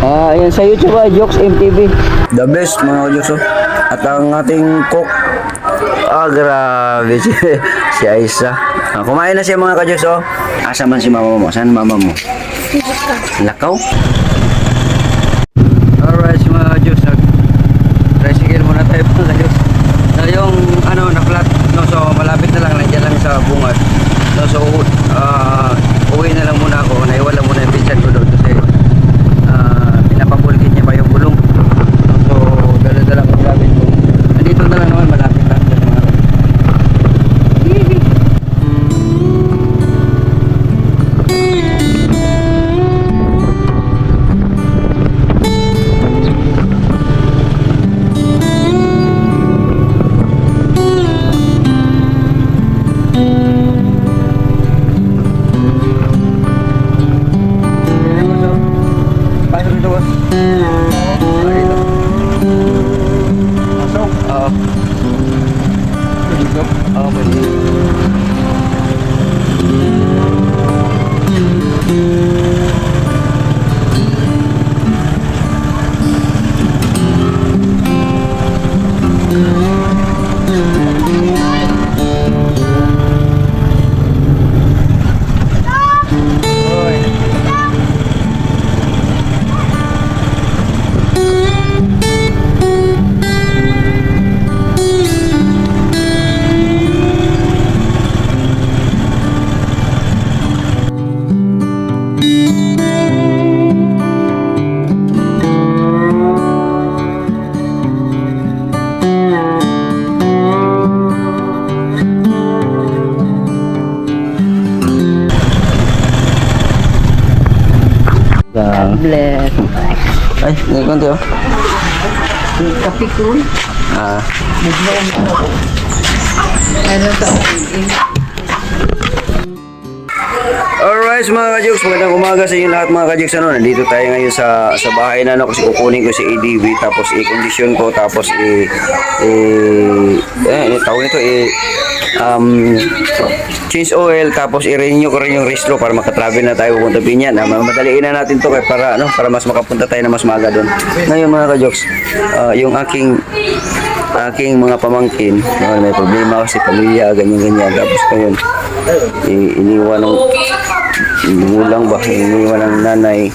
Ayan sa YouTube Jokes MTV. The best mga kajokes oh. At ang ating cook. Grabe si Aisa. Kumain na siya mga kajokes oh. Asa man si mama mo? Saan mama mo? Lakaw? Alright mga kajokes. Tricycle muna tayo mga kajokes. Yung ano na-flat no, so malapit na lang, nandiyan lang sa bungad no, so uwi na lang muna ako, naiwala muna yung pinsan ko doon kasi pinapabulikin niya pa yung gulong no, so dala-dala ko gamit ko, nandito na lang naman, malapit lang mga Bless. ay, ngayon konti oh. Kapikon. Ano to? Alright mga kajokes, magandang umaga sa inyo lahat mga kajokes. Nandito tayo ngayon sa bahay na kasi kukunin ko si ADV, tapos i-condition ko, tapos tawag nito change oil, tapos i-renew ko rin yung restro para makatravel na tayo pupunta Binyan. Madaliin na natin to para mas makapunta tayo na mas maaga doon. Ngayon mga kajokes, yung aking mga pamangkin, may problema kasi pamilya, ganyan-ganyan. Tapos ngayon, iniwan ng gulang ba, iniwan ng nanay.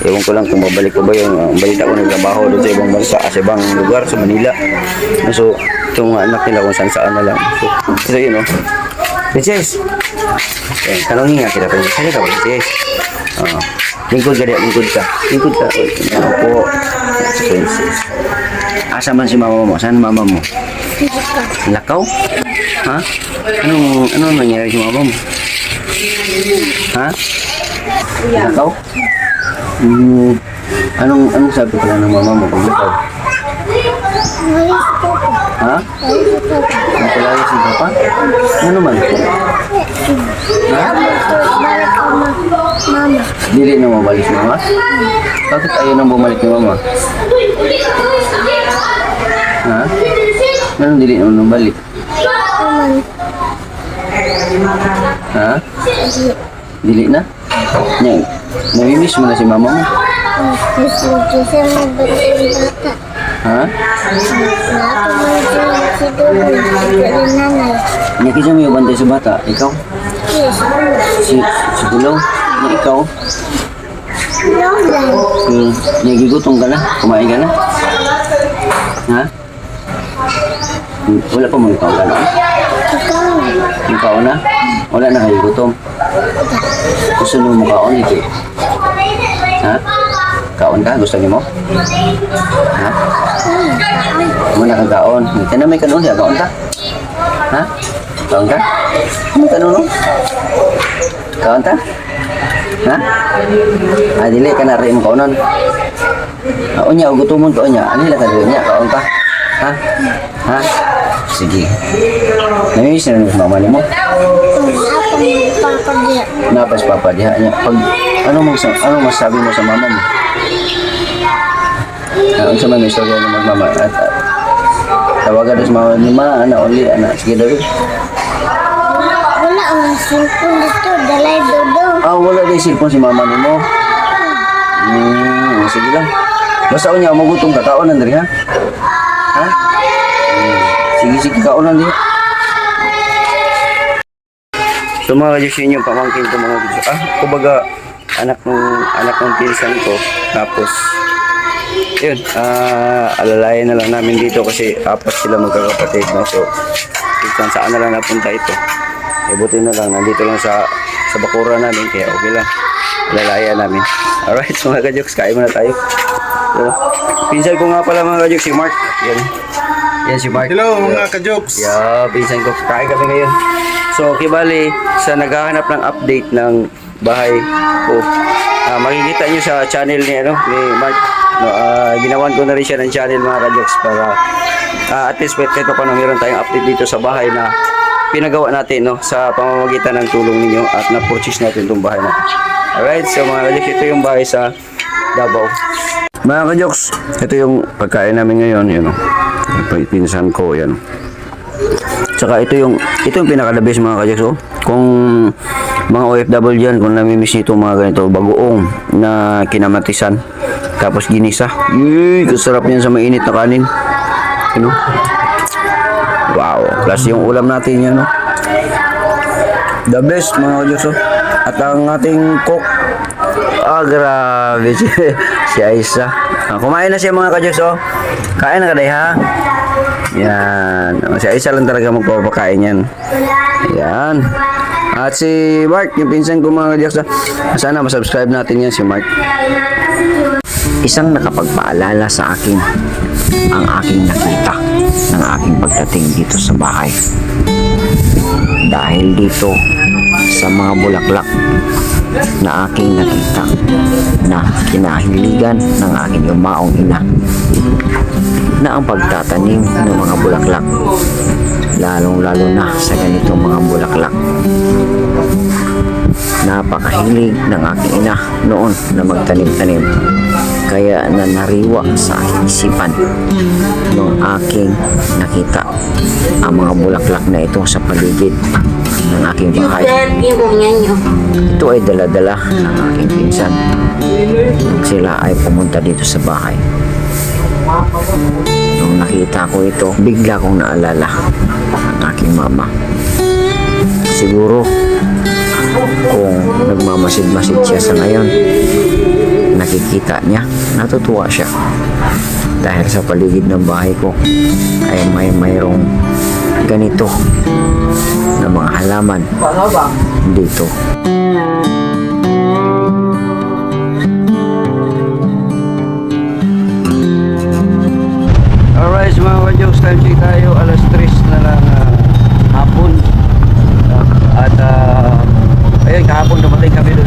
Ewan ko lang kung babalik ko ba yung balita ko nagtrabaho doon sa ibang bansa, sa ibang lugar, sa Manila. So, itong anak nila kung saan na lang. So yun o. Princess! Tanongin nga kita, Princess. Sali ka ba, Princess? Lingkod ka, lingkod ka. Lingkod ka. Ano po? Princess. Asa man si mama mo? Saan mama mo? Lakaw? Ha? Anong nangyari si mama mo? Ha? Lakaw? Anong sabi pala ng mama mo pag lakaw? Ha? Nagpalaya si papa? Ano man? Ha? Dili na mabalik si mama? Bakit ayaw nang bumalik ni mama? Ha? Anong dili na nang balik? Ha? Dili na? Namimiss mo na si mama mo? Ha? Nakita mo yung bantay sa bata? Ikaw? Si Gulaw? Na ikaw? Nagigutong ka na? Kumain ka na? Ha? Wala pa mo ikaw ka na? Ikaw na? Wala na kayo gutom? Gusto nyo mo kaon ito? Ha? Kaon ka? Gusto niyo mo? Ha? Muna kang kaon. Ito na may kanon siya. Kaon ka? Ha? Kaon ka? Ano kanon no? Kaon ka? Ha? Dili ka na rin mo kaonon. Unya, gutumon ka unya. Ano hila ka doon niya? Kaon ka? Ha? Ha? Sige. Namimiss na rin sa mama niyo mo? Napas papa diha niya. Pag ano masabi mo sa mama mo? Ano sa mga istorya ng mama at tawagan doon sa mama ni ma, ana uli, ana sige daw. Wala ang cellphone dito, dalay dodo. Wala din cellphone si mama ni mo. sige lang. Basta unya magutom ka, kaon na rin ha. Ha? Sige, kaon na rin. So mga ka-Joks, yun yung pamangkin ko mga ka-Joks. Kumbaga, anak ng pinsan ko. Tapos, yun, alalayan na lang namin dito kasi apat sila magkakapatid, no? So, kung saan na lang napunta ito. Buti na lang, nandito lang sa bakura namin, kaya okay lang. Alalayan namin. Alright, so mga ka-Joks, kain muna tayo. So, pinsan ko nga pala mga ka-Joks, si Mark. Yan si Mark. Hello mga ka-Joks. Yeah, pinsan ko. Kain kami ngayon. So, kibali, sa naghahanap ng update ng bahay ko, makikita nyo sa channel ni Mark. No, ginawan ko na rin siya ng channel mga ka-Joks para at least kahit pa paano meron tayong update dito sa bahay na pinagawa natin, no, sa pamamagitan ng tulong ninyo at na-purchase natin itong bahay natin. Alright, so mga ka-Joks, ito yung bahay sa Davao. Mga ka-Joks, ito yung pagkain namin ngayon, yun, pinsan ko, yan. Tsaka ito yung pinaka-the-best mga ka-Joks, oh. Kung mga OFW dyan, kung namimiss nito mga ganito, bagoong na kinamatisan, tapos ginisa. Yay, kasarap yan sa mainit na kanin. You know? Wow, plus yung ulam natin yan, no? The best mga ka-Joks, oh. At ang ating cook, grabe si Aisa. Kumain na siya mga ka-Joks, oh. Kain na ka day, ha? Yan. Si Aisa lang talaga magpapakain yan. Yan. At si Mark, yung pinsan ko mga ka-Joks, sana masubscribe natin yan si Mark. Isang nakapagpaalala sa akin ang aking nakita ng aking pagdating dito sa bahay. Dahil dito sa mga bulaklak na aking nakita na kinahiligan ng aking yumaong ina na ang pagtatanim ng mga bulaklak, lalong-lalo na sa ganitong mga bulaklak. Napakahilig ng aking ina noon na magtanim-tanim, kaya nanariwa sa aking isipan nung aking nakita ang mga bulaklak na ito sa paligid ng aking bahay. Ito ay dala-dala ng aking pinsan. Sila ay pumunta dito sa bahay. Nung nakita ko ito, bigla kong naalala ang aking mama. Siguro kung nagmamasid-masid siya sa ngayon, nakikita niya, natutuwa siya dahil sa paligid ng bahay ko ay mayroong ganito na mga halaman dito. Alright, mga ka-Joks, time check tayo. Alas 3 na lang hapon. At ayun, kahapon dumating kami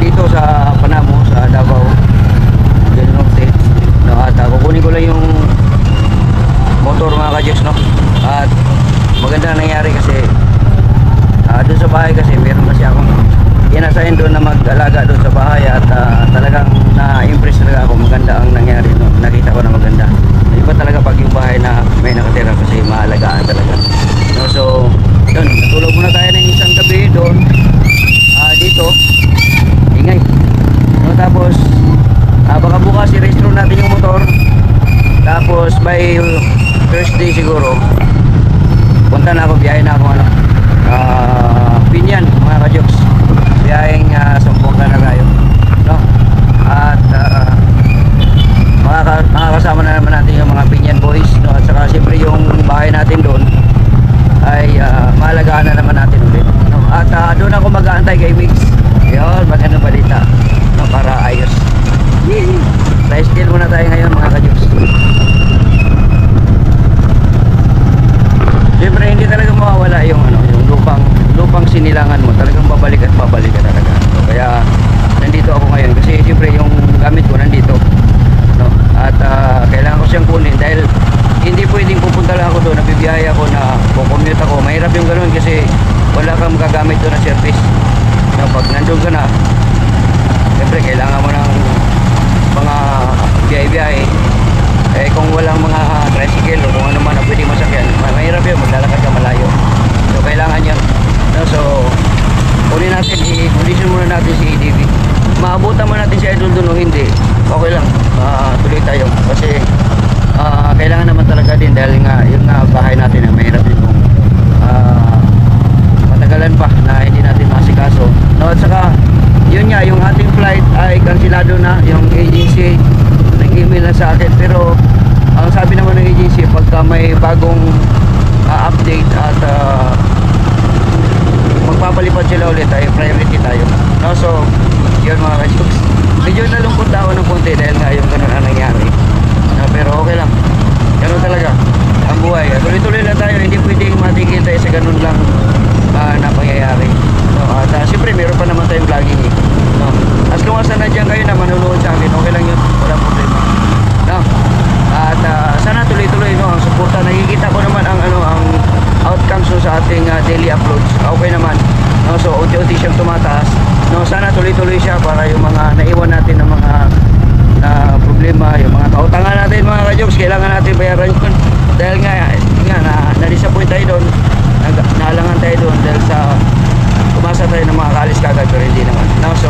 dito sa Panamo, sa Davao del Norte, no? At kukunin ko lang yung motor mga ka-Joks, no? At maganda na nangyari kasi doon sa bahay kasi meron kasi akong in-assign doon na mag-alaga doon sa bahay at talagang na-impress talaga ako. Maganda ang nangyari, no? Nakita ko na maganda. Iba talaga pag yung bahay na may nakatira kasi mahalagaan talaga, no? So yun, natulog muna tayo ng isang gabi doon dito, ingay, no? Tapos baka bukas i-restore natin yung motor, tapos by Thursday siguro punta na ako, biyahe na ako Pinyan mga ka-Joks, biyaheng Sambuanga na tayo, no? At makakasama na naman natin yung mga Pinyan boys, no? At saka siyempre yung bahay natin doon ay mahalagaan na naman natin ulit, no? At doon ako mag-aantay kay Mix. Yun, magandang balita, no? Para ayos. Life still muna tayo ngayon mga ka-Joks. Siyempre hindi talaga mawawala yung yung lupang sinilangan mo, talagang babalik at babalik ka talaga. So, kaya sa akin. Pero ang sabi naman ng agency, pagka may bagong update at magpapalipad sila ulit, ay priority tayo, no? So yun mga ka-jokes, medyo nalungkot ako ng konti dahil nga yung ganun ang nangyari, no? Pero okay lang, ganun talaga ang buhay. Tuloy-tuloy lang tayo, hindi pwedeng matigil tayo sa ganun lang na pangyayari, no? At siyempre meron pa naman tayong vlogging, no? As long as nandiyan kayo na manunood sa akin, okay lang yun, walang problema, no? At sana tuloy-tuloy, no, ang suporta. Nakikita ko naman ang outcomes no, sa ating daily uploads. Okay naman, no? So unti-unti siyang tumataas, no? Sana tuloy-tuloy siya para yung mga naiwan natin ng mga problema, yung mga kautangan natin mga ka-jokes, kailangan natin bayaran yun. Dahil nga na-disappoint tayo doon, naalangan tayo doon dahil sa umasa tayo ng mga kaalis kagad, pero hindi naman, no? So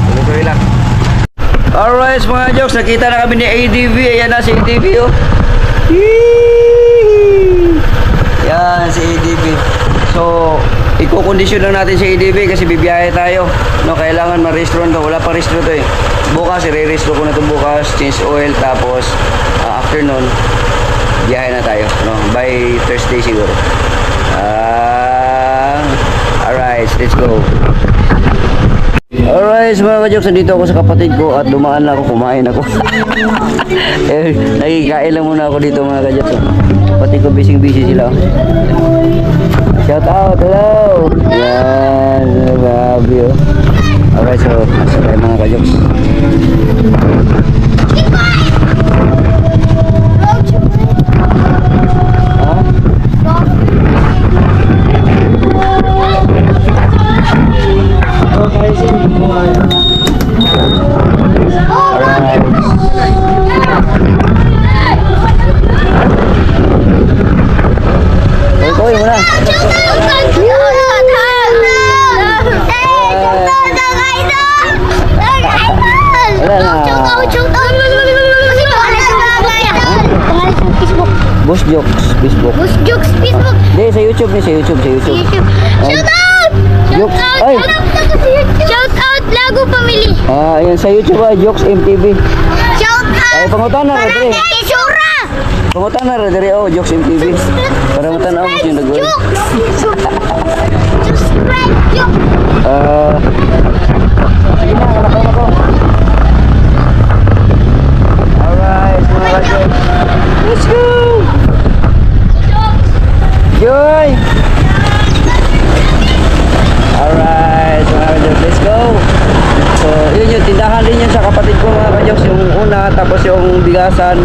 tuloy-tuloy lang. Alright mga jokes, nakita na kami ni ADV. Ayan na si ADV, oh. Yee! Yan si ADV. So i-condition lang natin si ADV kasi bibiyahe tayo, no? Kailangan ma-restore to. Wala pa restore to eh. Bukas i-restore ko na ito bukas. Change oil, tapos afternoon biyahe na tayo, no? By Thursday siguro. Alright, let's go. Alright mga ka-jokes, nandito ako sa kapatid ko at dumaan na ako, kumain ako. Nakikain lang muna ako dito mga ka-jokes. Kapatid ko busy sila. Shout out, hello! Yan, grabe oh. Alright, so nasa tayo mga ka-jokes. Boss Jokes Facebook. Boss Jokes Facebook. Hindi, sa YouTube. Shout out! Jokes. Ay! Shout out Lago Family. Ayan sa YouTube Jokes MTV. Shout out! Ay, pangutan na rin. Sura! Pangutan na rin, Jokes MTV. Para matanaw mo yung nag-win. Subscribe Jokes. Sige na, kalakaw ako. Alright, mga ka-jokes. Let's go! Joy! Alright, mga ka-jokes, let's go! So, yun yung tindahan din yun sa kapatid ko mga ka-jokes. Yung una, tapos yung bigasan,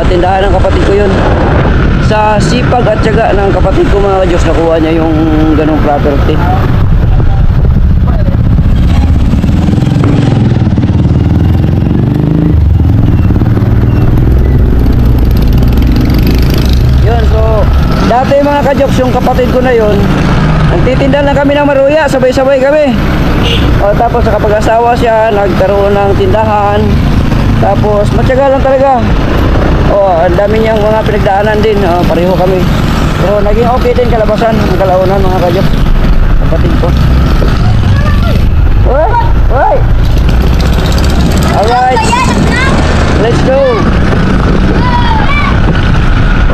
tindahan ng kapatid ko yun. Sa sipag at tiyaga ng kapatid ko mga ka-jokes, nakuha niya yung ganong property. Dati mga ka-jokes, yung kapatid ko na yun, nagtitinda lang kami ng maruya, sabay-sabay kami. Tapos nakapag-asawa siya, nagkaroon ng tindahan. Tapos matyaga lang talaga. Ang dami niyang mga pinagdaanan din, pareho kami. Pero naging okay din kalabasan, ang kalaunan mga ka-jokes, kapatid ko. Alright! Alright! Let's go!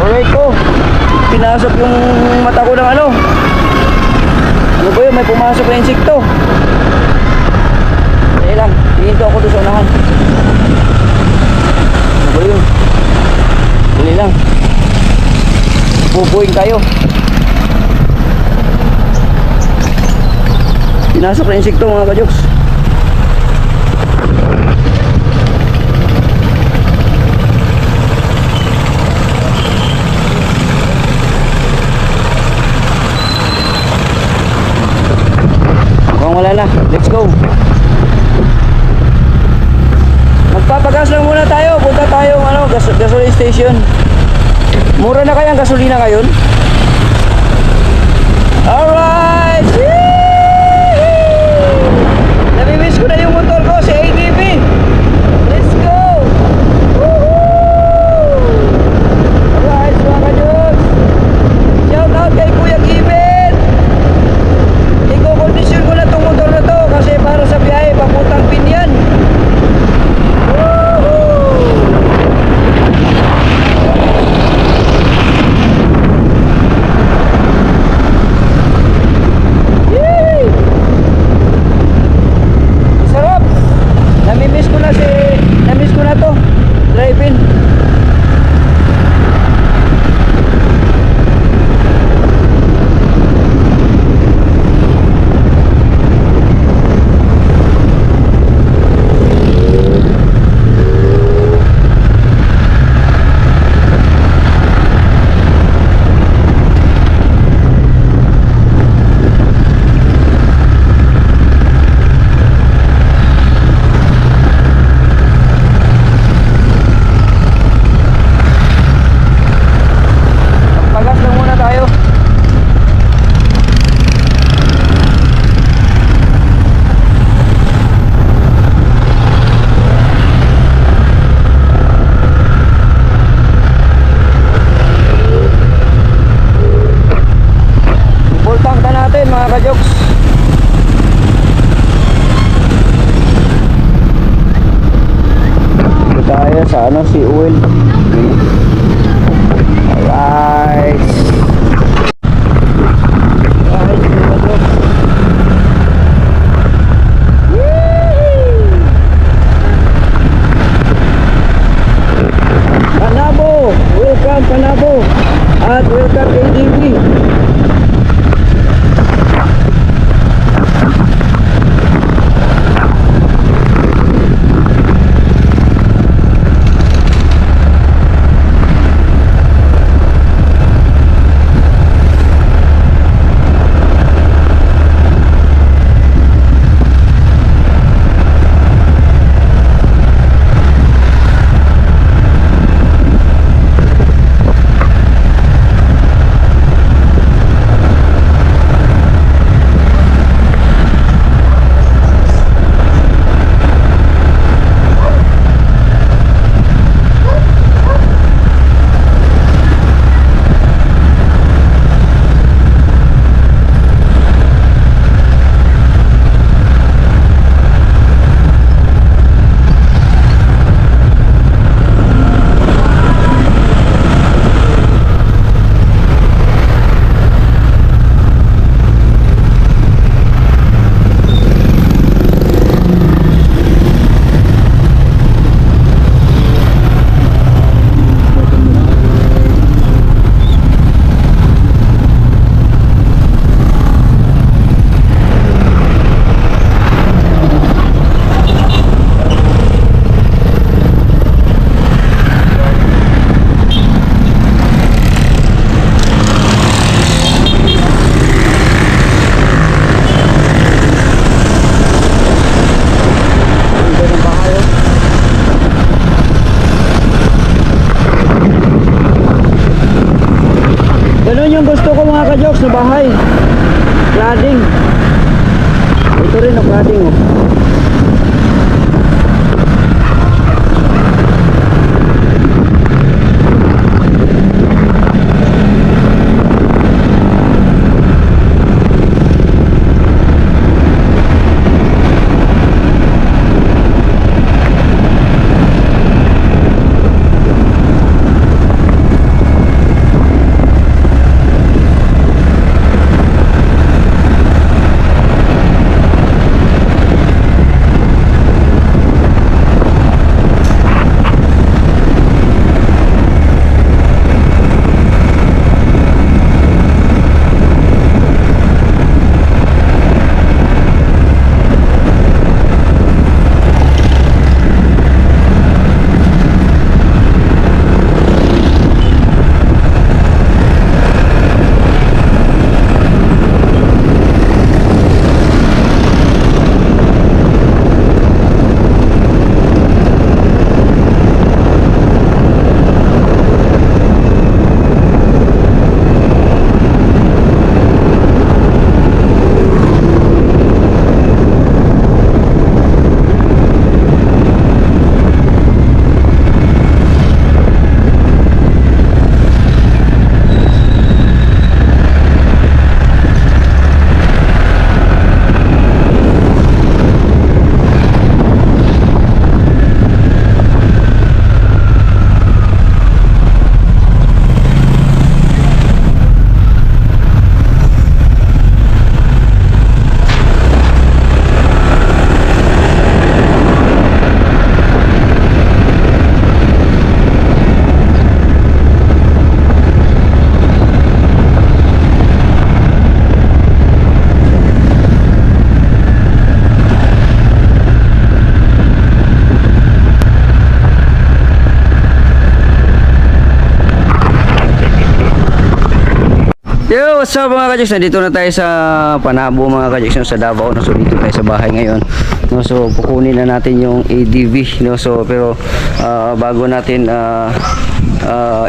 Alright ko. Pinasok yung mata ko ng ano ba yun, may pumasok na insekto. Dahil lang, hihinto ako doon sa unahan. Ano ba yun? Dali lang, pupuin tayo. Pinasok na insekto mga ka-jokes. Wala na, let's go. Magpapagas lang muna tayo. Punta tayo gasoline station. Mura na kaya ang gasolina ngayon? Alright! Namimiss ko na yung motor ko, si ADV. Let's go! Woohoo! Alright mga ka-jokes, shout out kay Kuya Kiben. I-condition ko na itong motor na to kasi para sa biyahe papuntang Pinyan. Woohoo! ano, si oil. Alright. Alright, mga Joks. Panabo! Welcome Panabo! At welcome ADB! Ganun yung gusto ko mga ka-Joks na bahay. Cladding. Ito rin ang cladding oh. Yo, what's up mga ka-Joks? Nandito na tayo sa Panabo mga ka-Joks, sa Davao. No? So dito tayo sa bahay ngayon. No? So kukunin na natin yung ADV. No? So pero bago natin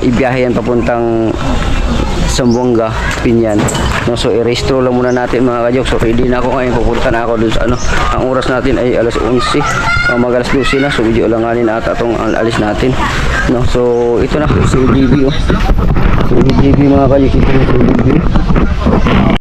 ibiyahe yan papuntang Zamboanga, Pinyan. No? So i-restro lang muna natin mga ka-Joks. So ready na ako ngayon. Pupunta na ako dun sa ano. Ang oras natin ay alas 11. Mag alas 12 na. So medyo ulanganin ata itong alis natin. No? So ito na si ADV. Oh. So ADV mga ka-Joks. Ito na si ADV.